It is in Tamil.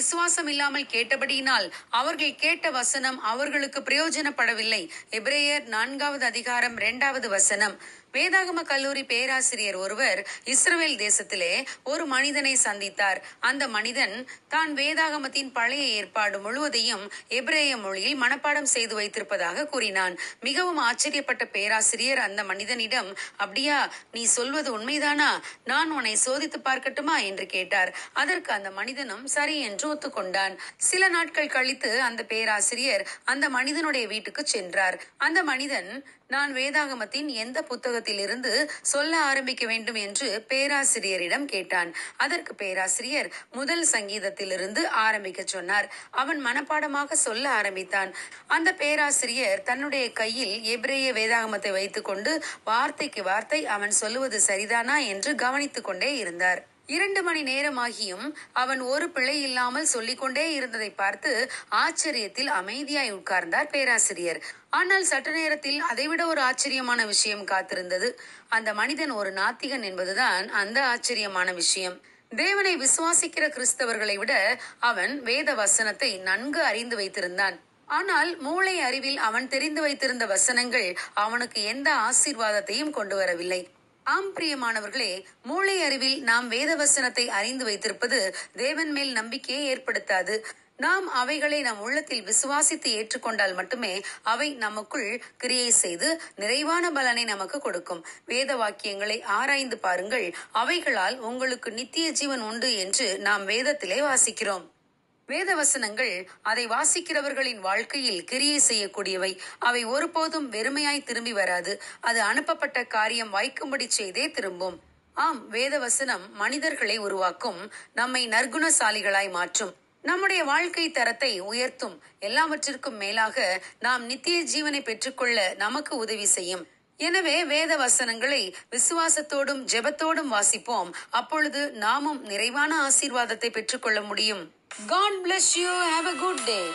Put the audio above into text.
விசுவாசம் இல்லாமல் கேட்டபடியினால் அவர்கள் கேட்ட வசனம் அவர்களுக்கு பிரயோஜனப்படவில்லை. எபிரேயர் 4:2 வேதாகம கல்லூரி பேராசிரியர் ஒருவர் இஸ்ரவேல் தேசத்திலே ஒரு மனிதனை சந்தித்தார். அந்த மனிதன் தான் வேதாகமத்தின் பழைய ஏற்பாடு முழுவதையும் எபிரேய மொழியில் மனப்பாடம் செய்து வைத்திருப்பதாக கூறினான். மிகவும் ஆச்சரியப்பட்ட பேராசிரியர் அந்த மனிதனிடம், அப்படியா, நீ சொல்வது உண்மைதானா? நான் உன்னை சோதித்து பார்க்கட்டுமா என்று கேட்டார். அதற்கு அந்த மனிதனும் சரி என்று ஒத்துக்கொண்டான். சில நாட்கள் கழித்து அந்த பேராசிரியர் அந்த மனிதனுடைய வீட்டுக்கு சென்றார். அந்த மனிதன், நான் வேதாகமத்தின் எந்த புத்தகத்தில் இருந்து சொல்ல ஆரம்பிக்க வேண்டும் என்று பேராசிரியரிடம் கேட்டான். அதற்கு பேராசிரியர் முதல் சங்கீதத்திலிருந்து ஆரம்பிக்க சொன்னார். அவன் மனப்பாடமாக சொல்ல ஆரம்பித்தான். அந்த பேராசிரியர் தன்னுடைய கையில் எபிரேய வேதாகமத்தை வைத்துக் கொண்டு வார்த்தைக்கு வார்த்தை அவன் சொல்லுவது சரிதானா என்று கவனித்துக் கொண்டே இருந்தார். 2 மணி நேரமாகியும் அவன் ஒரு பிழை இல்லாமல் சொல்லிக்கொண்டே இருந்ததை பார்த்து ஆச்சரியத்தில் அமைதியாய் உட்கார்ந்தார் பேராசிரியர். ஆனால் சற்று நேரத்தில் அதைவிட ஒரு ஆச்சரியமான விஷயம் காத்திருந்தது. அந்த மனிதன் ஒரு நாத்திகன் என்பதுதான் அந்த ஆச்சரியமான விஷயம். தேவனை விசுவாசிக்கிற கிறிஸ்தவர்களை விட அவன் வேத வசனத்தை நன்கு அறிந்து வைத்திருந்தான். ஆனால் மூளை அறிவில் அவன் தெரிந்து வைத்திருந்த வசனங்கள் அவனுக்கு எந்த ஆசீர்வாதத்தையும் கொண்டு வரவில்லை. ஆம் பிரியமானவர்களே, மூளை அறிவில் நாம் வேத வசனத்தை அறிந்து வைத்திருப்பது தேவன் மேல் நம்பிக்கையை ஏற்படுத்தாது. நாம் அவைகளை நம் உள்ளத்தில் விசுவாசித்து ஏற்றுக்கொண்டால் மட்டுமே அவை நமக்குள் கிரியை செய்து நிறைவான பலனை நமக்கு கொடுக்கும். வேத வாக்கியங்களை ஆராய்ந்து பாருங்கள், அவைகளால் உங்களுக்கு நித்திய ஜீவன் உண்டு என்று நாம் வேதத்திலே வாசிக்கிறோம். வேத வசனங்கள் அதை வாசிக்கிறவர்களின் வாழ்க்கையில் கிரியை செய்யக்கூடியவை. அவை ஒருபோதும் வெறுமையாய் திரும்பி வராது. அது அனுப்பப்பட்ட காரியம் வாய்க்கும்படி செய்தே திரும்பும். ஆம், வேத வசனம் மனிதர்களை உருவாக்கும், நம்மை நற்குணசாலிகளாய் மாற்றும், நம்முடைய வாழ்க்கை தரத்தை உயர்த்தும். எல்லாவற்றிற்கும் மேலாக நாம் நித்திய ஜீவனை பெற்றுக்கொள்ள நமக்கு உதவி செய்யும். எனவே வேத வசனங்களை விசுவாசத்தோடும் ஜெபத்தோடும் வாசிப்போம். அப்பொழுது நாமும் நிறைவான ஆசீர்வாதத்தை பெற்றுக்கொள்ள முடியும். God bless you. Have a good day.